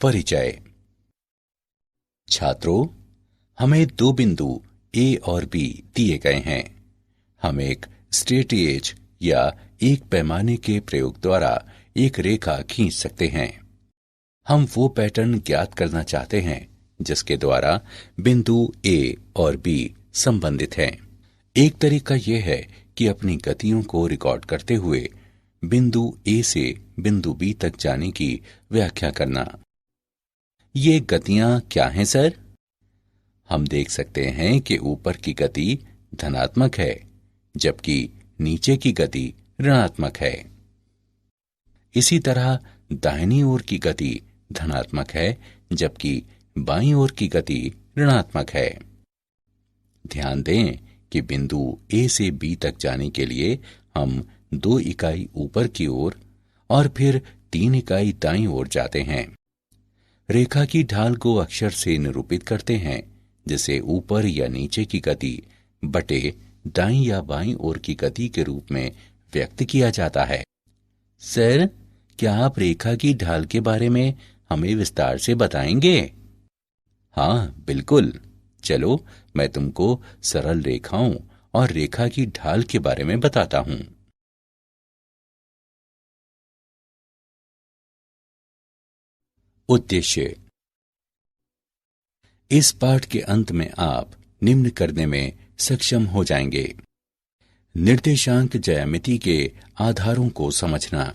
परिचय। छात्रों, हमें दो बिंदु ए और बी दिए गए हैं। हम एक स्ट्रेटएज या एक पैमाने के प्रयोग द्वारा एक रेखा खींच सकते हैं। हम वो पैटर्न ज्ञात करना चाहते हैं जिसके द्वारा बिंदु ए और बी संबंधित हैं। एक तरीका यह है कि अपनी गतियों को रिकॉर्ड करते हुए बिंदु ए से बिंदु बी तक जाने की व्याख्या करना। ये गतियां क्या हैं सर? हम देख सकते हैं कि ऊपर की गति धनात्मक है, जबकि नीचे की गति ऋणात्मक है। इसी तरह दाहिनी ओर की गति धनात्मक है, जबकि बाईं ओर की गति ऋणात्मक है। ध्यान दें कि बिंदु ए से बी तक जाने के लिए हम 2 इकाई ऊपर की ओर और फिर 3 इकाई दाईं ओर जाते हैं। रेखा की ढाल को अक्षर से निरूपित करते हैं, जिसे ऊपर या नीचे की गति बटे दाईं या बाईं ओर की गति के रूप में व्यक्त किया जाता है। सर, क्या आप रेखा की ढाल के बारे में हमें विस्तार से बताएंगे? हाँ, बिल्कुल। चलो, मैं तुमको सरल रेखाओं और रेखा की ढाल के बारे में बताता हूं। उद्देश्य। इस पाठ के अंत में आप निम्न करने में सक्षम हो जाएंगे। निर्देशांक ज्यामिति के आधारों को समझना,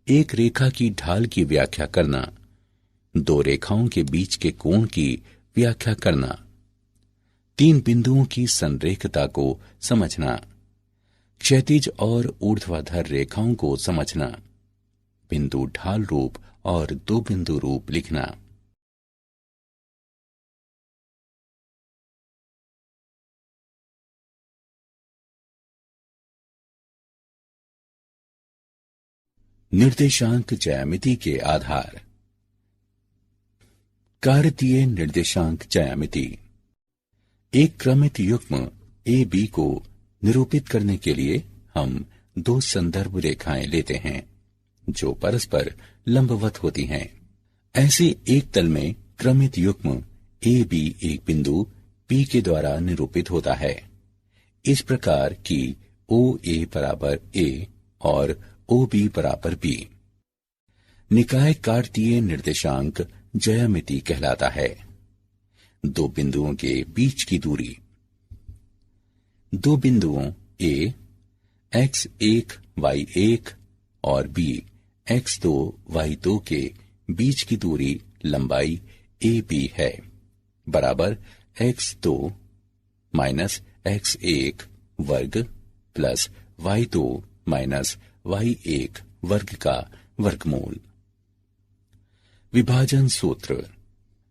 एक रेखा की ढाल की व्याख्या करना, 2 रेखाओं के बीच के कोण की व्याख्या करना, 3 बिंदुओं की संरेखता को समझना, क्षैतिज और ऊर्ध्वाधर रेखाओं को समझना, बिंदु ढाल रूप और 2 बिंदु रूप लिखना। निर्देशांक ज्यामिति के आधार। कार्तीय निर्देशांक ज्यामिति। एक क्रमित युग्म ए बी को निरूपित करने के लिए हम 2 संदर्भ रेखाएं लेते हैं जो परस्पर लंबवत होती हैं। ऐसे एक तल में क्रमित युग्म ए बी एक बिंदु पी के द्वारा निरूपित होता है, इस प्रकार कि ओ ए बराबर ए और ओ बी बराबर बी। निकाय कार्तीय निर्देशांक ज्यामिति कहलाता है। 2 बिंदुओं के बीच की दूरी। 2 बिंदुओं ए x1 y1 और b x2 y2 के बीच की दूरी लंबाई ए बी है, बराबर x2 माइनस x1 वर्ग प्लस y2 माइनस y1 वर्ग का वर्गमूल। विभाजन सूत्र।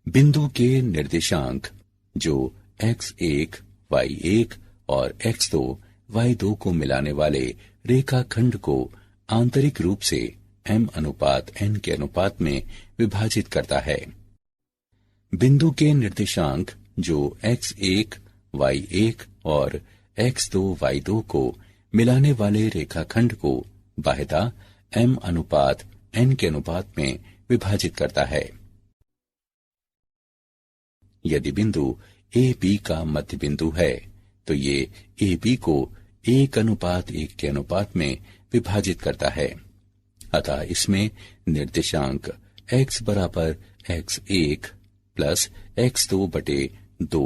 बिंदु के निर्देशांक जो x1 y1 और x2 y2 को मिलाने वाले रेखाखंड को आंतरिक रूप से m/n के अनुपात में विभाजित करता है। बिंदु के निर्देशांक जो x1 y1 और x2 y2 को मिलाने वाले रेखाखंड को बाह्यता m/n के अनुपात में विभाजित करता है। यदि बिंदु ए बी का मध्य बिंदु है तो ये ए बी को 1:1 के अनुपात में विभाजित करता है। अतः इसमें निर्देशांक x बराबर x1 प्लस x2 बटे 2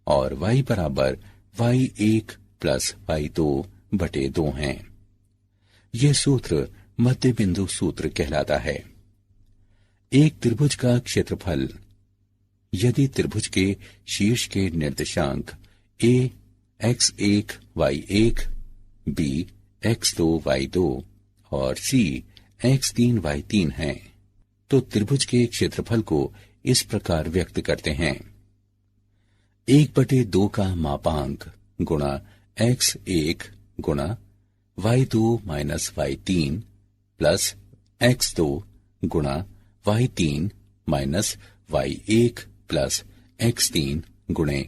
और y बराबर y1 प्लस y2 बटे 2 हैं। यह सूत्र मध्य बिंदु सूत्र कहलाता है। एक त्रिभुज का क्षेत्रफल। यदि त्रिभुज के शीर्ष के निर्देशांक a x1 y1, b x2 y2 और c x3 y3 हैं, तो त्रिभुज के क्षेत्रफल को इस प्रकार व्यक्त करते हैं: 1/2 का मापांक गुणा x1 गुणा y2 minus y3 plus x2 गुणा y3 minus y1 plus x3 गुणे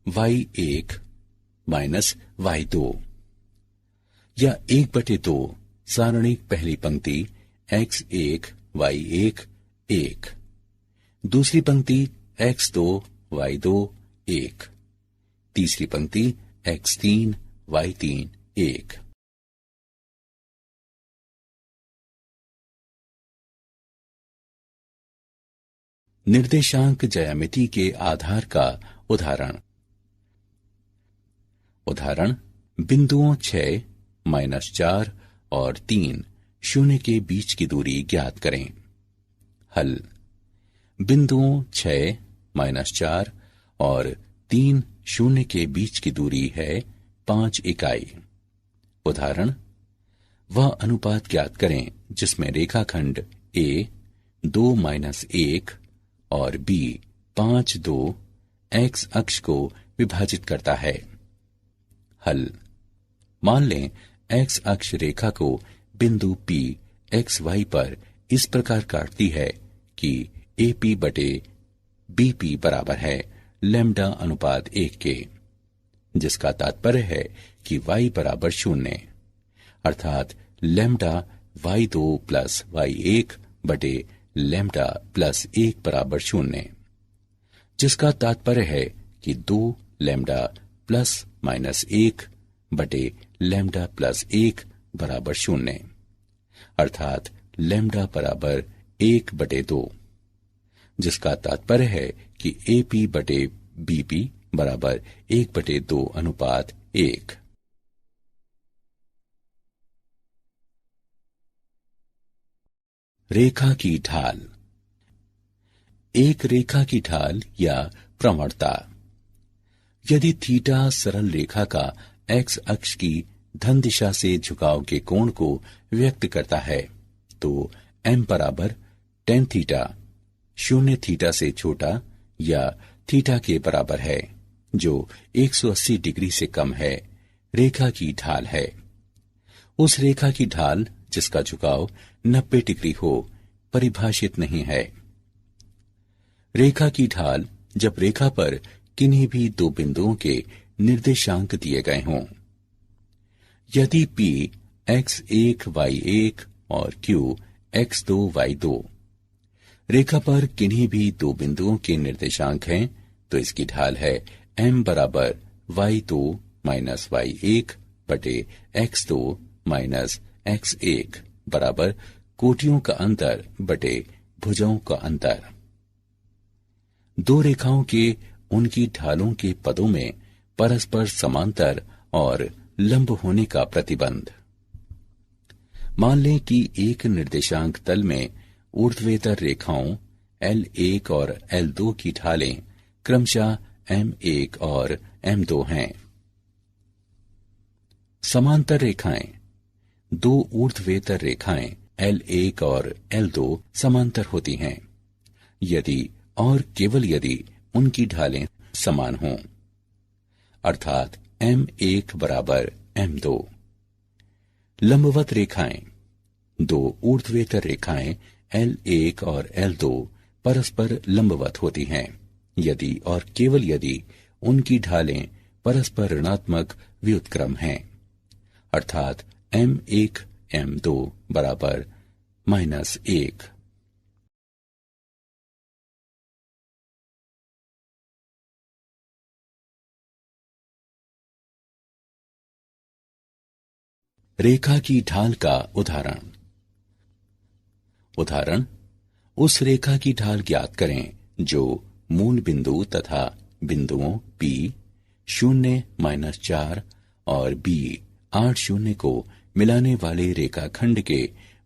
y1 माइनस y2, या 1/2 सारणिक पहली पंक्ति x1 y1 1। दूसरी पंक्ति x2 y2 1। तीसरी पंक्ति x3 y3 1। निर्देशांक ज्यामिति के आधार का उदाहरण। उदाहरण, बिंदुओं 6, -4 और 3 शून्य के बीच की दूरी ज्ञात करें। हल, बिंदुओं 6, -4 और 3 शून्य के बीच की दूरी है 5 इकाई। उदाहरण, वह अनुपात ज्ञात करें जिसमें रेखाखंड A 2-1 और B 5-2 x अक्ष को विभाजित करता है। हल, मान लें x अक्ष रेखा को बिंदु P XY पर इस प्रकार काटती है कि AP बटे BP बराबर है लैम्ब्डा अनुपात 1 के, जिसका तात्पर्य है कि y बराबर 0, अर्थात लैम्ब्डा y2 प्लस y1 बटे लैम्ब्डा प्लस 1 बराबर 0, जिसका तात्पर्य है कि 2 लैम्ब्डा प्लस -1 बटे लैम्ब्डा प्लस 1 बराबर 0, अर्थात लैम्ब्डा बराबर 1 बटे 2, जिसका तात्पर्य है कि AP बटे BP बराबर 1 बटे 2 अनुपात 1। रेखा की ढाल। एक रेखा की ढाल या प्रवणता। यदि थीटा सरल रेखा का x अक्ष की धन दिशा से झुकाव के कोण को व्यक्त करता है तो m बराबर tan थीटा 0 थीटा से छोटा या थीटा के बराबर है, जो 180 डिग्री से कम है, रेखा की ढाल है। उस रेखा की ढाल जिसका झुकाव 90 डिग्री हो परिभाषित नहीं है। रेखा की ढाल जब रेखा पर किन्हीं भी दो बिंदुओं के निर्देशांक दिए गए हों। यदि P x1 y1 और Q x2 y2 रेखा पर किन्हीं भी दो बिंदुओं के निर्देशांक हैं तो इसकी ढाल है m बराबर y2 माइनस y1 बटे x2 माइनस x1 बराबर कोटियों का अंतर बटे भुजाओं का अंतर। दो रेखाओं के उनकी ढालों के पदों में परस्पर समांतर और लंब होने का प्रतिबंध। मान लें कि एक निर्देशांक तल में ऊर्ध्वेतर रेखाओं L1 और L2 की ढालें क्रमशः M1 और M2 हैं। समांतर रेखाएं। दो ऊर्ध्वेतर रेखाएं L1 और L2 समांतर होती हैं यदि और केवल यदि उनकी ढालें समान हों, अर्थात M1 बराबर M2। लंबवत रेखाएं। दो ऊर्ध्वेतर रेखाएं L1 और L2 परस्पर लंबवत होती हैं यदि और केवल यदि उनकी ढालें परस्पर ऋणात्मक व्युत्क्रम हैं, अर्थात M1 M2 बराबर -1। रेखा की ढाल का उदाहरण। उदाहरण, उस रेखा की ढाल ज्ञात करें जो मूल बिंदु तथा बिंदुओं P 0-4 और B 8-0 को मिलाने वाले रेखाखंड के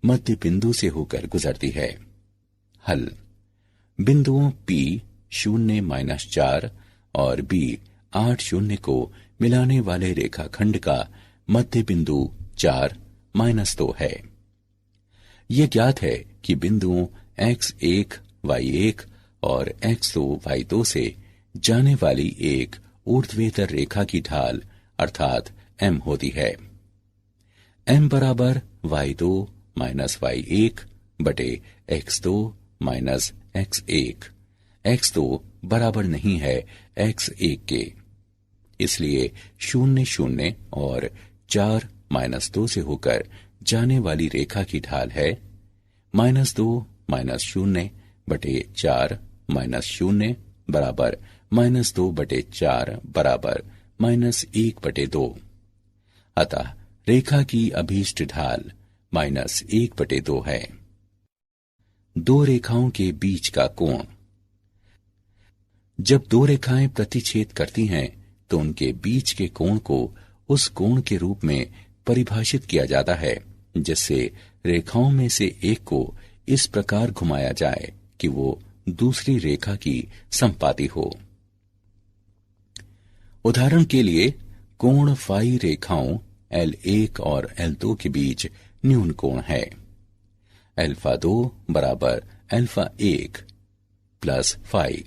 मध्य बिंदु से होकर गुजरती है। हल, बिंदुओं P 0-4 और B 8-0 को मिलाने वाले रेखाखंड का मध्य बिंदु 4-2 है। यह ज्ञात है कि बिंदुओं x1 y1 और x2 y2 से जाने वाली एक ऊर्ध्वेतर रेखा की ढाल अर्थात m होती है। m बराबर y2 माइनस y1 बटे x2 माइनस x1। x2 बराबर नहीं है x1 के, इसलिए 0-0 और 4-2 से होकर जाने वाली रेखा की ढाल है -2 -0 बटे 4 माइनस 0 बराबर -2 बटे 4 बराबर -1 बटे 2। अतः रेखा की अभीष्ट ढाल -1 बटे 2 है। दो रेखाओं के बीच का कोण। जब दो रेखाएं प्रतिच्छेद करती हैं तो उनके बीच के कोण को उस कोण के रूप में परिभाषित किया जाता है जिससे रेखाओं में से एक को इस प्रकार घुमाया जाए कि वो दूसरी रेखा की समपाती हो। उदाहरण के लिए कोण फाई रेखाओं L1 और L2 के बीच न्यून कोण है। α2 बराबर α1 प्लस फाई,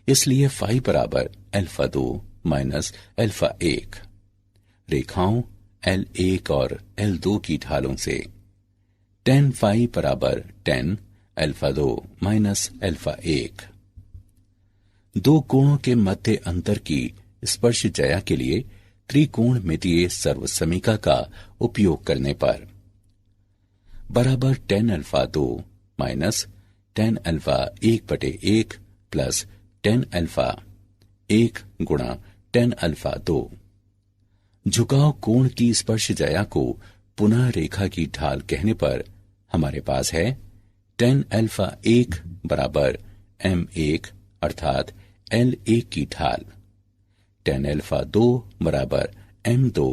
इसलिए फाई बराबर α2 माइनस α1। रेखाओं L1 और L2 की ढालों से tan फाई बराबर tan α2 माइनस α1। दो कोणों के मध्य अंतर की स्पर्श ज्या के लिए त्रिकोणमितीय सर्वसमीका का उपयोग करने पर बराबर tan α2 माइनस tan α1 बटे 1 प्लस tan α1 गुणा tan α2। झुकाव कोण की स्पर्श ज्या को पुनः रेखा की ढाल कहने पर हमारे पास है tan α1 बराबर m1 अर्थात L1 की ढाल, tan α2 बराबर m2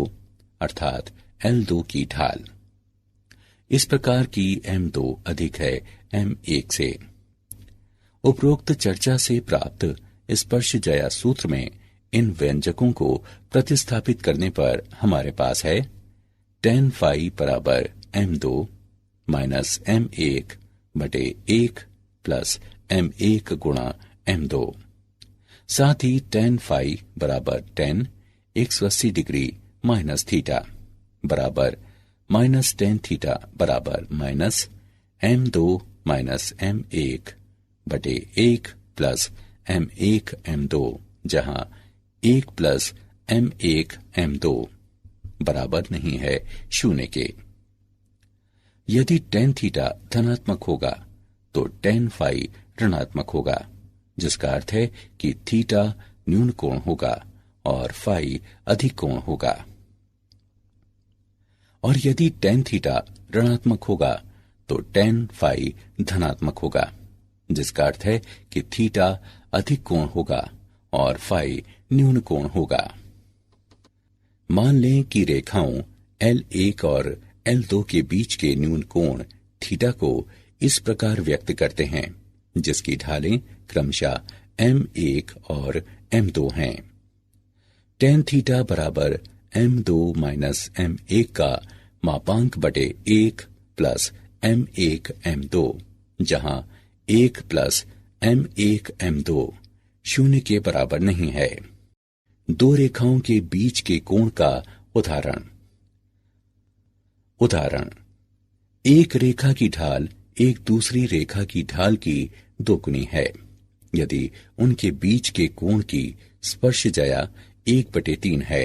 अर्थात L2 की ढाल। इस प्रकार की m2 अधिक है m1 से। उपरोक्त चर्चा से प्राप्त स्पर्श ज्या सूत्र में इन व्यंजकों को प्रतिस्थापित करने पर हमारे पास है tan फाई बराबर m2 माइनस m1 बटे 1 प्लस m1 गुणा m2। साथ ही tan फाई बराबर tan 180 डिग्री माइनस थीटा बराबर माइनस tan थीटा बराबर माइनस m2 माइनस m1 बटे 1 प्लस m1 m2, जहां 1 प्लस m1 m2 बराबर नहीं है 0 के। यदि tan थीटा धनात्मक होगा तो tan फाई ऋणात्मक होगा, जिसका अर्थ है कि थीटा न्यून कोण होगा और फाई अधिक कोण होगा। और यदि tan थीटा ऋणात्मक होगा तो tan फाई धनात्मक होगा, जिसका अर्थ है कि थीटा अधिक कोण होगा और फाई न्यून कोण होगा। मान लें कि रेखाओं L1 और L2 के बीच के न्यून कोण थीटा को इस प्रकार व्यक्त करते हैं, जिसकी ढालें क्रमशः m1 और m2 हैं। tan थीटा बराबर m2 माइनस m1 का मापांक बटे 1 प्लस m1 m2, जहां 1 प्लस m1 m2 0 के बराबर नहीं है। दो रेखाओं के बीच के कोण का उदाहरण एक रेखा की ढाल एक दूसरी रेखा की ढाल की दोगुनी है यदि उनके बीच के कोण की स्पर्श ज्या 1/3 है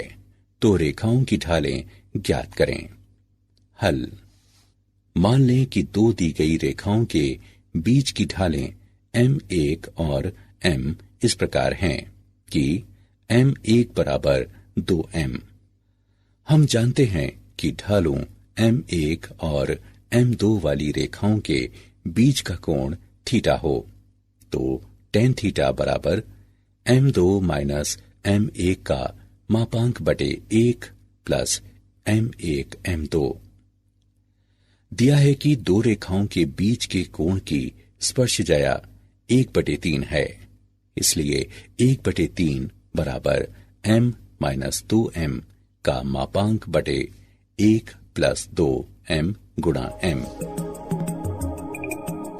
तो रेखाओं की ढालें ज्ञात करें। हल। मान लें कि दो दी गई रेखाओं के बीच की ढालें m1 और m इस प्रकार हैं कि m1 बराबर 2m। हम जानते हैं कि ढालों m1 और m2 वाली रेखाओं के बीच का कोण थीटा हो तो tan थीटा बराबर m2 माइनस m1 का मापांक बटे 1 प्लस m1 m2। दिया है कि दो रेखाओं के बीच के कोण की स्पर्श ज्या 1/3 है, इसलिए 1/3 बराबर m माइनस 2m का मापांक बटे 1 प्लस 2m गुणा m।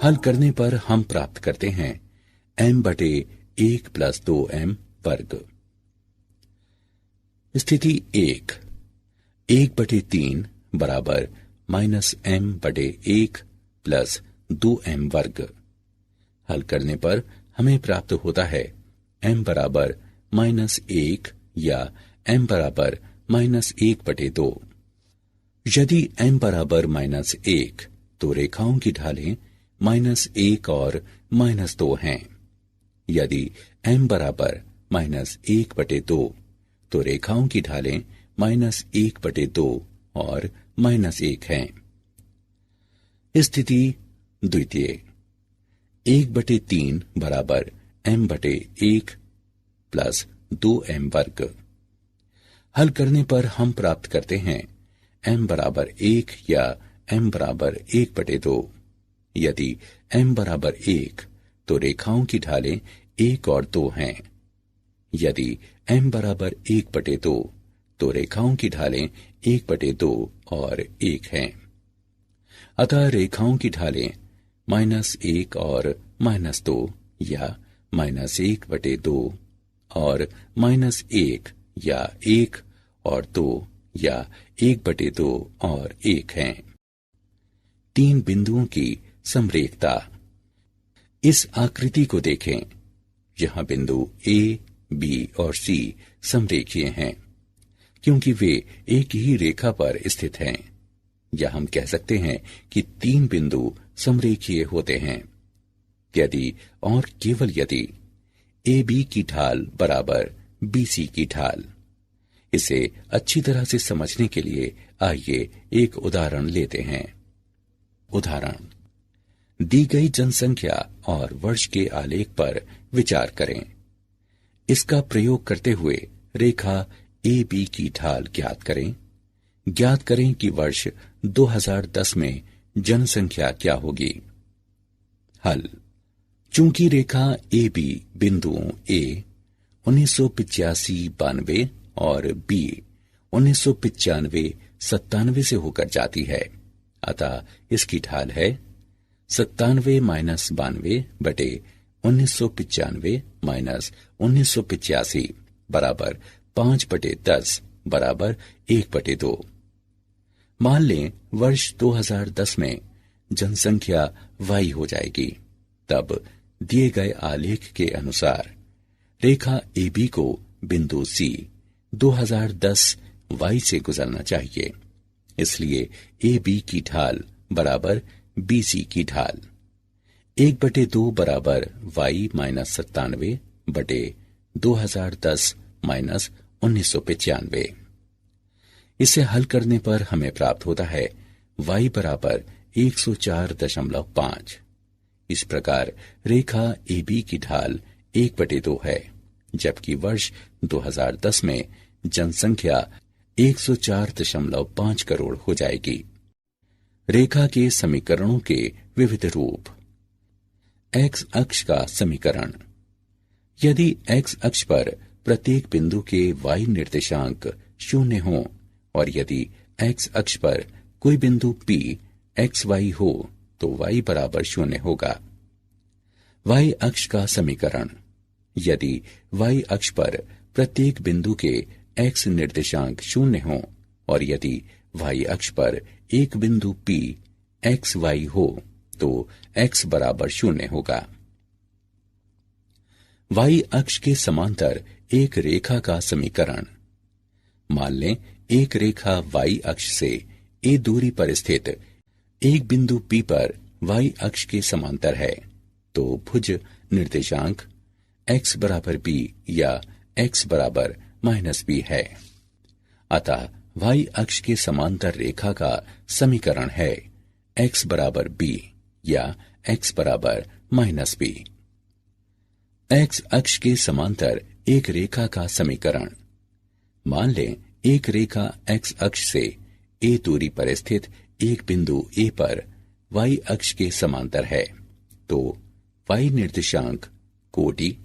हल करने पर हम प्राप्त करते हैं m बटे 1 प्लस 2m वर्ग। स्थिति 1/3 बराबर माइनस m बटे 1 प्लस 2m वर्ग। हल करने पर हमें प्राप्त होता है m बराबर -1 या m बराबर -1/2। यदि m बराबर -1 तो रेखाओं की ढालें -1 और -2 हैं। यदि m बराबर -1/2 तो रेखाओं की ढालें -1/2 और -1 हैं। स्थिति द्वितीय, 1/3 बराबर m/1 प्लस 2m वर्ग। हल करने पर हम प्राप्त करते हैं m बराबर 1 या m बराबर 1/2। यदि m बराबर 1 तो रेखाओं की ढालें 1 और 2 हैं। यदि m बराबर 1/2 तो रेखाओं की ढालें 1/2 और 1 हैं। अतः रेखाओं की ढालें -1 और -2 या -1/2 और -1 या 1 और 2 या 1/2 और 1 हैं। 3 बिंदुओं की समरेखता। इस आकृति को देखें। यहां बिंदु A, B और C समरेखीय हैं क्योंकि वे एक ही रेखा पर स्थित हैं। या हम कह सकते हैं कि 3 बिंदु समरेखीय होते हैं यदि और केवल यदि AB की ढाल बराबर BC की ढाल। इसे अच्छी तरह से समझने के लिए आइए एक उदाहरण लेते हैं। उदाहरण, दी गई जनसंख्या और वर्ष के आलेख पर विचार करें। इसका प्रयोग करते हुए रेखा AB की ढाल ज्ञात करें। ज्ञात करें कि वर्ष 2010 में जनसंख्या क्या होगी। हल। चूंकि रेखा AB बिंदुओं A 1985-92 और B 1995-97 से होकर जाती है, अतः इसकी ढाल है 97-92 बटे 1995 - 1985 बराबर 5/10 बराबर 1/2। मान लें वर्ष 2010 में जनसंख्या y हो जाएगी। तब दिए गए आलेख के अनुसार रेखा AB को बिंदु C 2010 y से गुजरना चाहिए। इसलिए AB की ढाल बराबर BC की ढाल 1/2 बराबर y - 97 बटे 2010 - 1995। इसे हल करने पर हमें प्राप्त होता है y बराबर 104.5। इस प्रकार रेखा AB की ढाल 1/2 है, जबकि वर्ष 2010 में जनसंख्या 104.5 करोड़ हो जाएगी। रेखा के समीकरणों के विविध रूप। x अक्ष का समीकरण। यदि x अक्ष पर प्रत्येक बिंदु के y निर्देशांक 0 हों और यदि x अक्ष पर कोई बिंदु P xy हो तो y बराबर 0 होगा। y अक्ष का समीकरण। यदि y अक्ष पर प्रत्येक बिंदु के x निर्देशांक 0 हों और यदि y अक्ष पर एक बिंदु P xy हो तो x बराबर 0 होगा। y अक्ष के समांतर एक रेखा का समीकरण। मान लें एक रेखा y अक्ष से a दूरी पर स्थित एक बिंदु P पर y अक्ष के समांतर है, तो भुज निर्देशांक x बराबर b या x बराबर -b है। अतः y अक्ष के समांतर रेखा का समीकरण है x बराबर b या x बराबर -b। x अक्ष के समांतर एक रेखा का समीकरण। मान लें एक रेखा x अक्ष से a दूरी पर स्थित एक बिंदु A पर y अक्ष के समांतर है, तो y निर्देशांक कोटि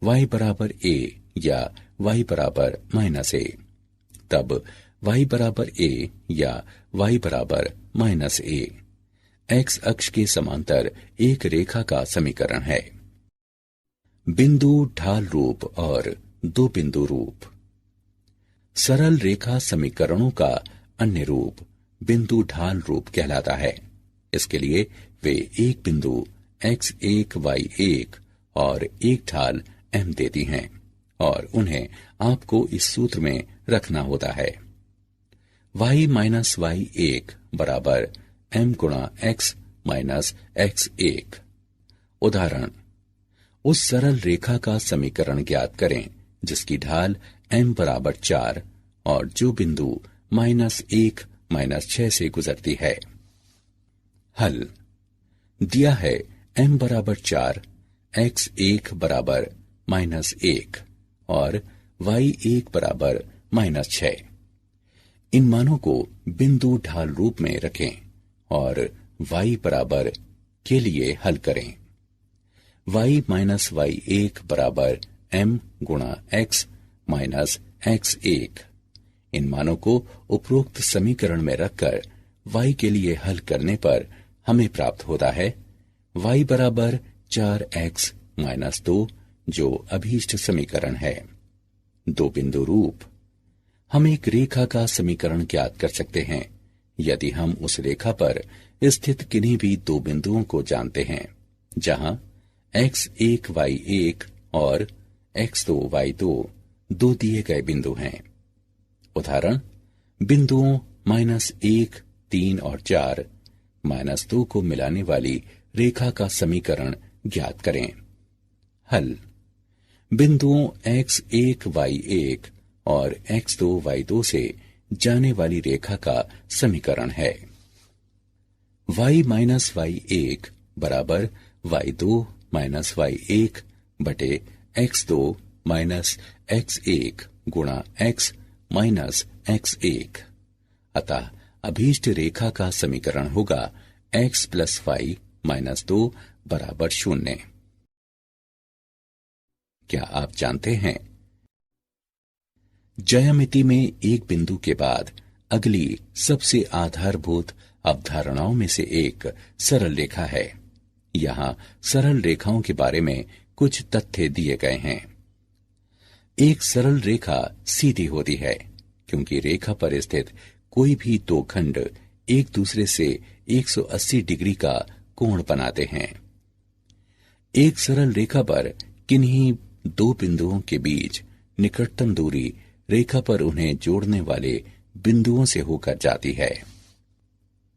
y बराबर a या y बराबर -a। तब y बराबर a या y बराबर -a x अक्ष के समांतर एक रेखा का समीकरण है। बिंदु ढाल रूप और दो बिंदु रूप। सरल रेखा समीकरणों का अन्य रूप बिंदु ढाल रूप कहलाता है। इसके लिए वे एक बिंदु x1 y1 और एक ढाल m देती हैं और उन्हें आपको इस सूत्र में रखना होता है। y - y1 बराबर m गुणा x माइनस x1। उदाहरण, उस सरल रेखा का समीकरण ज्ञात करें जिसकी ढाल m बराबर 4 और जो बिंदु -1 -6 से गुजरती है। हल। दिया है m बराबर 4, x1 बराबर -1 और y1 बराबर -6। इन मानों को बिंदु ढाल रूप में रखें और y बराबर के लिए हल करें। y माइनस y1 बराबर m गुणा x माइनस x1। इन मानों को उपरोक्त समीकरण में रखकर y के लिए हल करने पर हमें प्राप्त होता है y बराबर 4x माइनस 2, जो अभीष्ट समीकरण है। दो बिंदु रूप। हम एक रेखा का समीकरण ज्ञात कर सकते हैं यदि हम उस रेखा पर स्थित किन्हीं भी दो बिंदुओं को जानते हैं जहां x1 y1 और x2 y2 दो दिए गए बिंदु हैं। उदाहरण, बिंदुओं -1, 3 और 4 -2 को मिलाने वाली रेखा का समीकरण ज्ञात करें। हल। बिंदुओं x1 y1 और x2 y2 से जाने वाली रेखा का समीकरण है y माइनस y1 बराबर y2 माइनस y1 बटे x2 माइनस x1 गुणा x माइनस x1। अतः अभीष्ट रेखा का समीकरण होगा x प्लस y माइनस 2 बराबर 0। क्या आप जानते हैं, ज्यामिति में एक बिंदु के बाद अगली सबसे आधारभूत अवधारणाओं में से एक सरल रेखा है। यहां सरल रेखाओं के बारे में कुछ तथ्य दिए गए हैं। एक सरल रेखा सीधी होती है क्योंकि रेखा पर स्थित कोई भी दो खंड एक दूसरे से 180 डिग्री का कोण बनाते हैं। एक सरल रेखा पर किन्हीं दो बिंदुओं के बीच निकटतम दूरी रेखा पर उन्हें जोड़ने वाले बिंदुओं से होकर जाती है।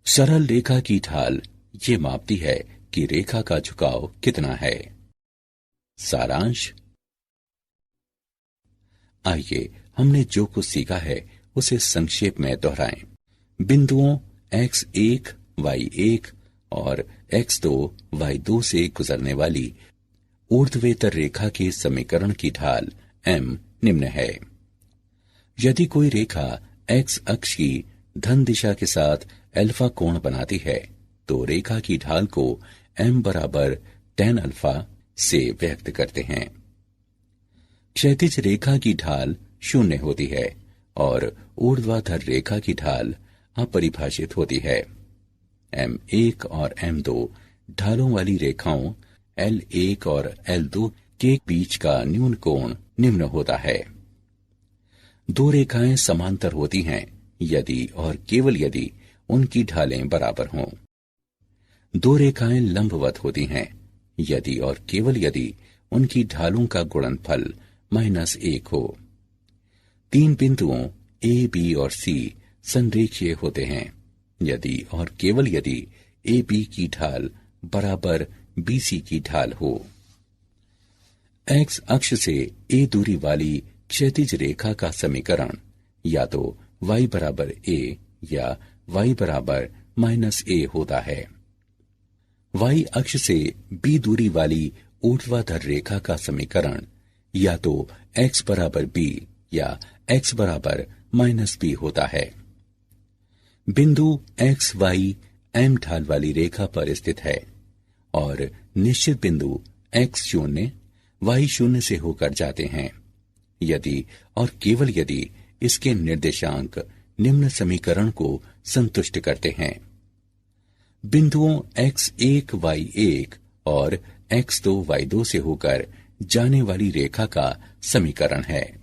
सरल रेखा की ढाल ये मापती है कि रेखा का झुकाव कितना है। सारांश। आइए हमने जो कुछ सीखा है उसे संक्षेप में दोहराएं। बिंदुओं x1 y1 और x2 y2 से गुजरने वाली ऊर्ध्वेतर रेखा के समीकरण की ढाल m निम्न है। यदि कोई रेखा x अक्ष की धन दिशा के साथ अल्फा कोण बनाती है तो रेखा की ढाल को m बराबर tan अल्फा से व्यक्त करते हैं। क्षैतिज रेखा की ढाल 0 होती है और ऊर्ध्वाधर रेखा की ढाल अपरिभाषित होती है। m1 और m2 ढालों वाली रेखाओं L1 और L2 के बीच का न्यून कोण निम्न होता है। दो रेखाएं समांतर होती हैं यदि और केवल यदि उनकी ढालें बराबर हों। दो रेखाएं लंबवत होती हैं यदि और केवल यदि उनकी ढालों का गुणनफल -1 हो। तीन बिंदुओं A, B और C संरेखीय होते हैं यदि और केवल यदि AB की ढाल बराबर BC की ढाल हो। X अक्ष से A दूरी वाली क्षैतिज रेखा का समीकरण या तो y बराबर a या y बराबर -a होता है। y अक्ष से b दूरी वाली ऊर्ध्वाधर रेखा का समीकरण या तो x बराबर b या x बराबर -b होता है। बिंदु x y m ढाल वाली रेखा पर स्थित है और निश्चित बिंदु x0 y0 से होकर जाते हैं यदि और केवल यदि इसके निर्देशांक निम्न समीकरण को संतुष्ट करते हैं। बिंदुओं x1 y1 और x2 y2 से होकर जाने वाली रेखा का समीकरण है।